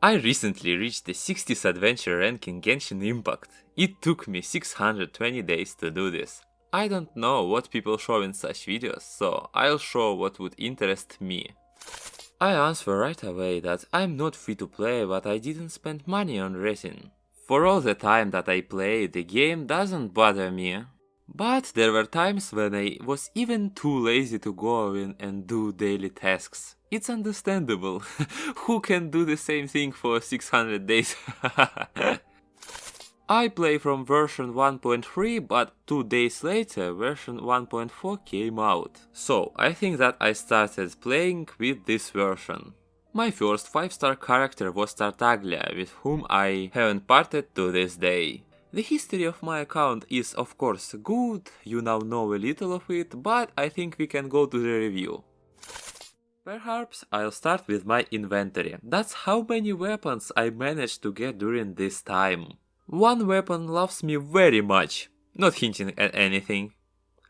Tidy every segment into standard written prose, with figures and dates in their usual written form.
I recently reached the 60th adventure rank in Genshin Impact. It took me 620 days to do this. I don't know what people show in such videos, so I'll show what would interest me. I answer right away that I'm not free to play, but I didn't spend money on resin. For all the time that I play, the game doesn't bother me. But there were times when I was even too lazy to go in and do daily tasks. It's understandable. Who can do the same thing for 600 days? I play from version 1.3, but 2 days later version 1.4 came out. So I think that I started playing with this version. My first 5-star character was Tartaglia, with whom I haven't parted to this day. The history of my account is of course good, you now know a little of it, but I think we can go to the review. Perhaps I'll start with my inventory. That's how many weapons I managed to get during this time. One weapon loves me very much, not hinting at anything.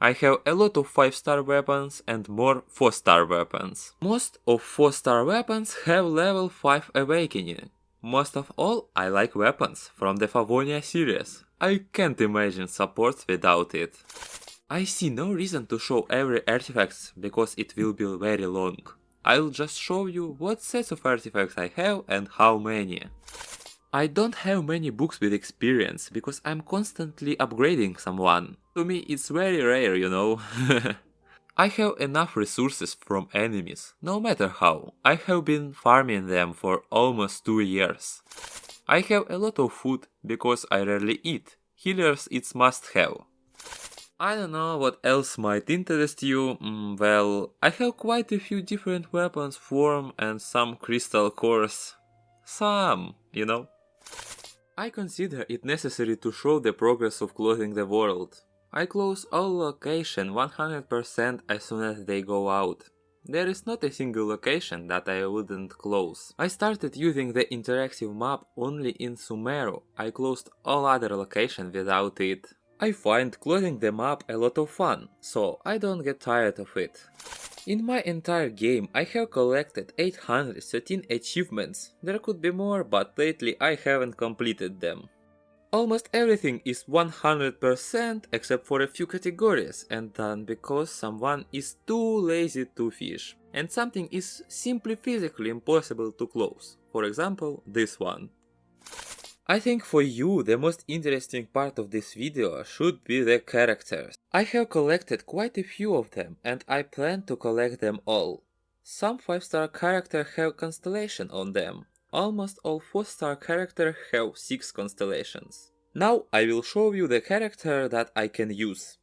I have a lot of 5-star weapons and more 4-star weapons. Most of 4-star weapons have level 5 awakening. Most of all, I like weapons from the Favonia series. I can't imagine supports without it. I see no reason to show every artifact because it will be very long. I'll just show you what sets of artifacts I have and how many. I don't have many books with experience because I'm constantly upgrading someone. To me it's very rare, you know. I have enough resources from enemies, no matter how. I have been farming them for almost 2 years. I have a lot of food because I rarely eat. Healers it's must have. I don't know what else might interest you. Well, I have quite a few different weapons form and some crystal cores. Some, you know. I consider it necessary to show the progress of closing the world. I close all locations 100% as soon as they go out. There is not a single location that I wouldn't close. I started using the interactive map only in Sumeru. I closed all other locations without it. I find closing the map a lot of fun, so I don't get tired of it. In my entire game I have collected 813 achievements. There could be more, but lately I haven't completed them. Almost everything is 100% except for a few categories, and done because someone is too lazy to fish, and something is simply physically impossible to close. For example, this one. I think for you the most interesting part of this video should be the characters. I have collected quite a few of them and I plan to collect them all. Some 5-star characters have constellation on them. Almost all 4-star characters have 6 constellations. Now I will show you the character that I can use.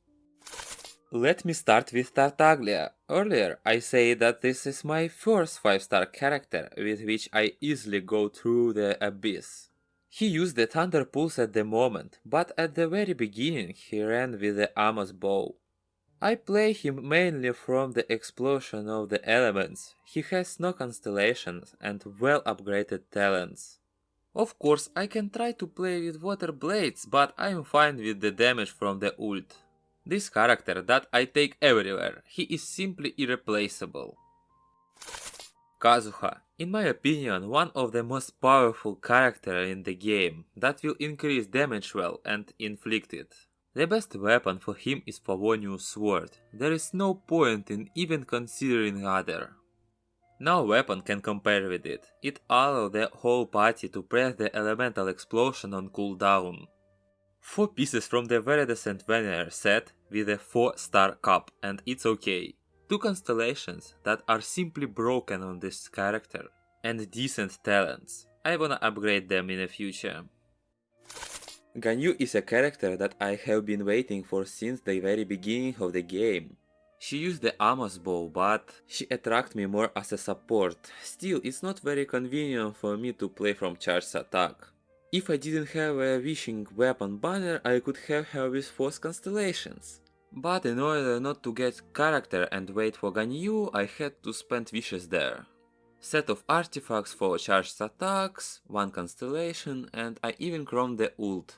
Let me start with Tartaglia. Earlier I said that this is my first 5-star character with which I easily go through the abyss. He used the thunder pulse at the moment, but at the very beginning he ran with the Amos bow. I play him mainly from the explosion of the elements. He has no constellations and well upgraded talents. Of course I can try to play with water blades, but I'm fine with the damage from the ult. This character that I take everywhere, he is simply irreplaceable. Kazuha, in my opinion, one of the most powerful characters in the game that will increase damage well and inflict it. The best weapon for him is Favonius sword. There is no point in even considering other. No weapon can compare with it. It allows the whole party to press the elemental explosion on cooldown. 4 pieces from the Veridescent Veneer set with a 4-star cup, and it's okay. 2 constellations that are simply broken on this character, and decent talents. I wanna upgrade them in the future. Ganyu is a character that I have been waiting for since the very beginning of the game. She used the Amos bow, but she attracted me more as a support. Still, it's not very convenient for me to play from charged attack. If I didn't have a wishing weapon banner, I could have her with 4 constellations. But in order not to get character and wait for Ganyu, I had to spend wishes there. Set of artifacts for charged attacks, 1 constellation, and I even chromed the ult.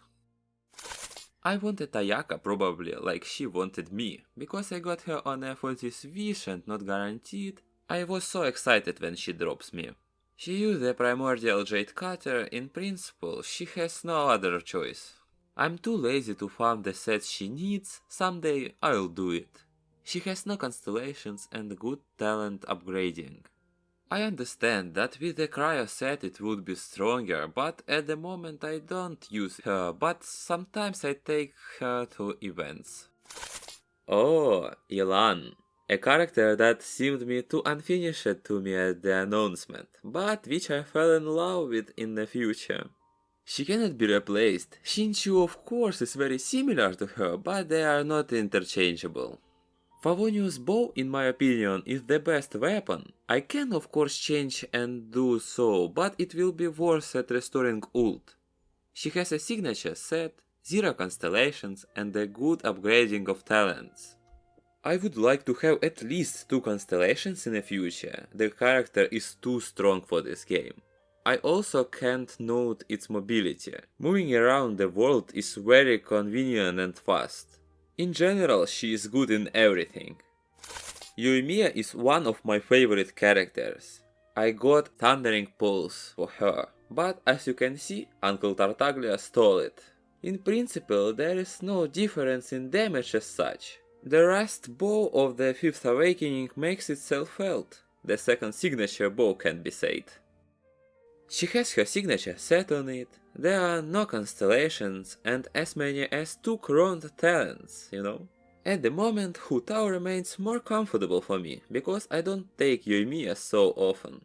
I wanted Ayaka probably, like she wanted me, because I got her on a 40th wish and not guaranteed. I was so excited when she drops me. She used the primordial jade cutter. In principle, she has no other choice. I'm too lazy to farm the sets she needs, someday I'll do it. She has no constellations and good talent upgrading. I understand that with the cryo set it would be stronger, but at the moment I don't use her, but sometimes I take her to events. Oh, Yelan. A character that seemed me too unfinished to me at the announcement, but which I fell in love with in the future. She cannot be replaced. Shinchu of course is very similar to her, but they are not interchangeable. Favonius' bow, in my opinion, is the best weapon. I can of course change and do so, but it will be worse at restoring ult. She has a signature set, 0 constellations and a good upgrading of talents. I would like to have at least 2 constellations in the future. The character is too strong for this game. I also can't note its mobility. Moving around the world is very convenient and fast. In general, she is good in everything. Yoimiya is one of my favorite characters. I got Thundering Pulse for her, but as you can see, Uncle Tartaglia stole it. In principle, there is no difference in damage as such. The rust bow of the 5th Awakening makes itself felt. The second signature bow can be said. She has her signature set on it, there are no constellations and as many as 2 crowned talents, you know. At the moment, Hu Tao remains more comfortable for me, because I don't take Yoimiya so often.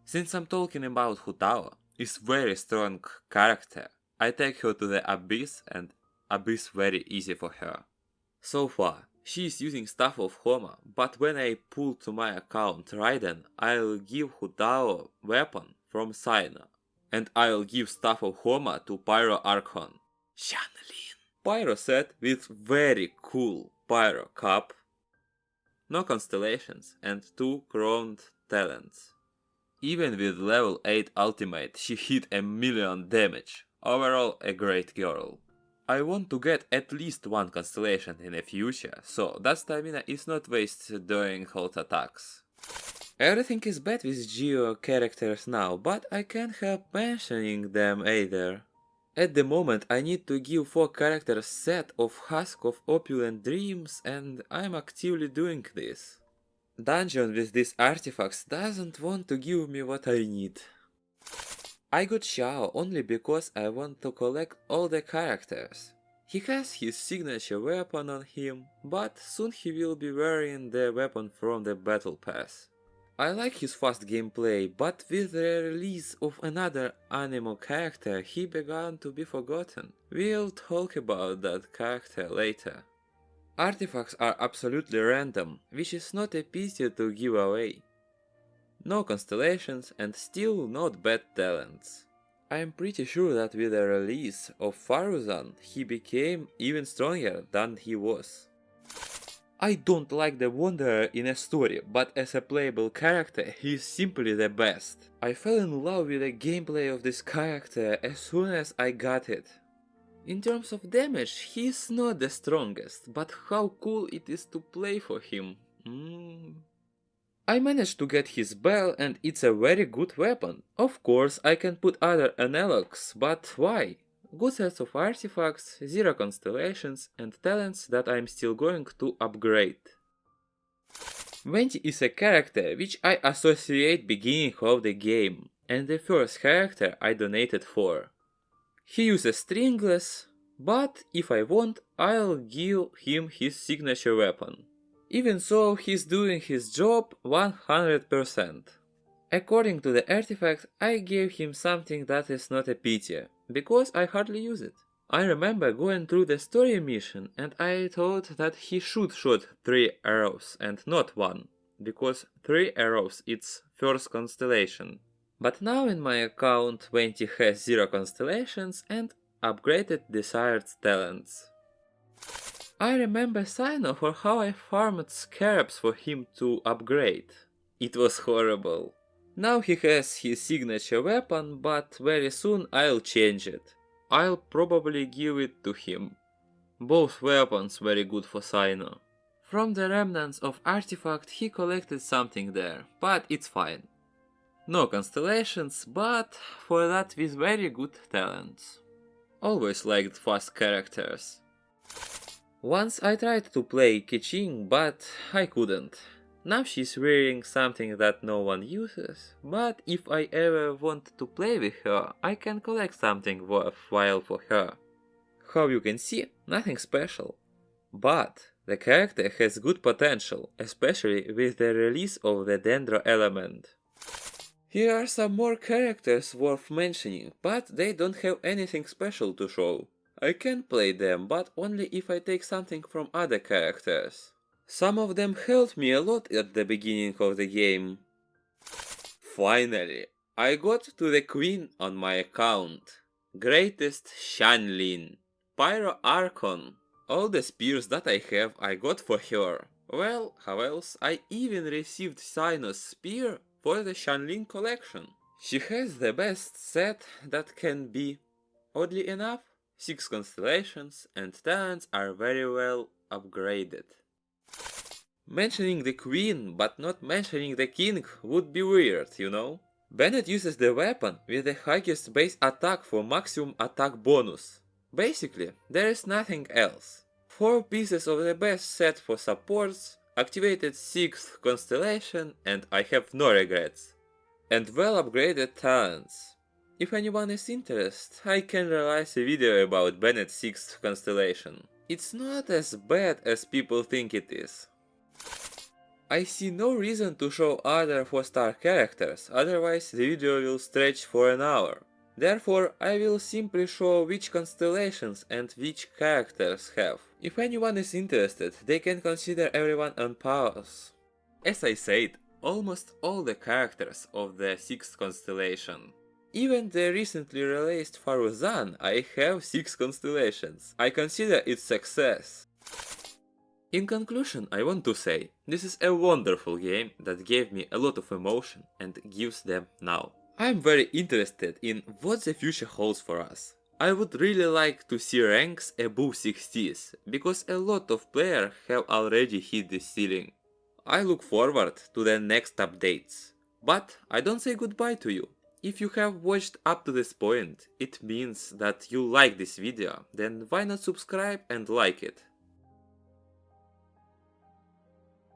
Since I'm talking about Hu Tao, is very strong character, I take her to the Abyss and Abyss very easy for her. So far, she is using Staff of Homa, but when I pull to my account Raiden, I'll give Hu Tao weapon from Cyno, and I'll give Staff of Homa to Pyro Archon. Xiangling. Pyro set with very cool Pyro Cup, no constellations and 2 crowned talents. Even with level 8 ultimate, she hit a million damage. Overall, a great girl. I want to get at least 1 constellation in the future, so that stamina is not wasted during hot attacks. Everything is bad with Geo characters now, but I can't help mentioning them either. At the moment I need to give 4 characters set of Husk of Opulent Dreams, and I'm actively doing this. Dungeon with these artifacts doesn't want to give me what I need. I got Xiao only because I want to collect all the characters. He has his signature weapon on him, but soon he will be wearing the weapon from the battle pass. I like his fast gameplay, but with the release of another anime character he began to be forgotten. We'll talk about that character later. Artifacts are absolutely random, which is not a pity to give away. No constellations and still not bad talents. I am pretty sure that with the release of Faruzan he became even stronger than he was. I don't like the Wanderer in a story, but as a playable character he is simply the best. I fell in love with the gameplay of this character as soon as I got it. In terms of damage he is not the strongest, but how cool it is to play for him. I managed to get his bell and it's a very good weapon. Of course I can put other analogs, but why? Good sets of artifacts, 0 constellations and talents that I'm still going to upgrade. Venti is a character which I associate beginning of the game, and the first character I donated for. He uses stringless, but if I want I'll give him his signature weapon. Even so, he's doing his job 100%. According to the artifact, I gave him something that is not a pity, because I hardly use it. I remember going through the story mission and I thought that he should shoot 3 arrows and not 1, because 3 arrows it's first constellation. But now in my account Venti has 0 constellations and upgraded desired talents. I remember Cyno for how I farmed scarabs for him to upgrade. It was horrible. Now he has his signature weapon, but very soon I'll change it. I'll probably give it to him. Both weapons very good for Cyno. From the remnants of artifact he collected something there, but it's fine. No constellations, but for that with very good talents. Always liked fast characters. Once I tried to play Keqing, but I couldn't. Now she's wearing something that no one uses, but if I ever want to play with her, I can collect something worthwhile for her. How you can see, nothing special. But the character has good potential, especially with the release of the Dendro element. Here are some more characters worth mentioning, but they don't have anything special to show. I can play them, but only if I take something from other characters. Some of them helped me a lot at the beginning of the game. Finally, I got to the queen on my account. Greatest Xiangling. Pyro Archon. All the spears that I have I got for her. Well, how else? I even received Cyno's spear for the Xiangling collection. She has the best set that can be. Oddly enough, 6 constellations and talents are very well upgraded. Mentioning the queen but not mentioning the king would be weird, you know? Bennett uses the weapon with the highest base attack for maximum attack bonus. Basically, there is nothing else. 4 pieces of the best set for supports, activated 6th constellation, and I have no regrets. And well upgraded talents. If anyone is interested, I can release a video about Bennett's 6th constellation. It's not as bad as people think it is. I see no reason to show other 4-star characters, otherwise the video will stretch for an hour. Therefore, I will simply show which constellations and which characters have. If anyone is interested, they can consider everyone on pause. As I said, almost all the characters of the 6th constellation. Even the recently released Faruzan, I have 6 constellations. I consider it success. In conclusion, I want to say, this is a wonderful game that gave me a lot of emotion and gives them now. I am very interested in what the future holds for us. I would really like to see ranks above 60s, because a lot of players have already hit this ceiling. I look forward to the next updates. But I don't say goodbye to you. If you have watched up to this point, it means that you like this video, then why not subscribe and like it?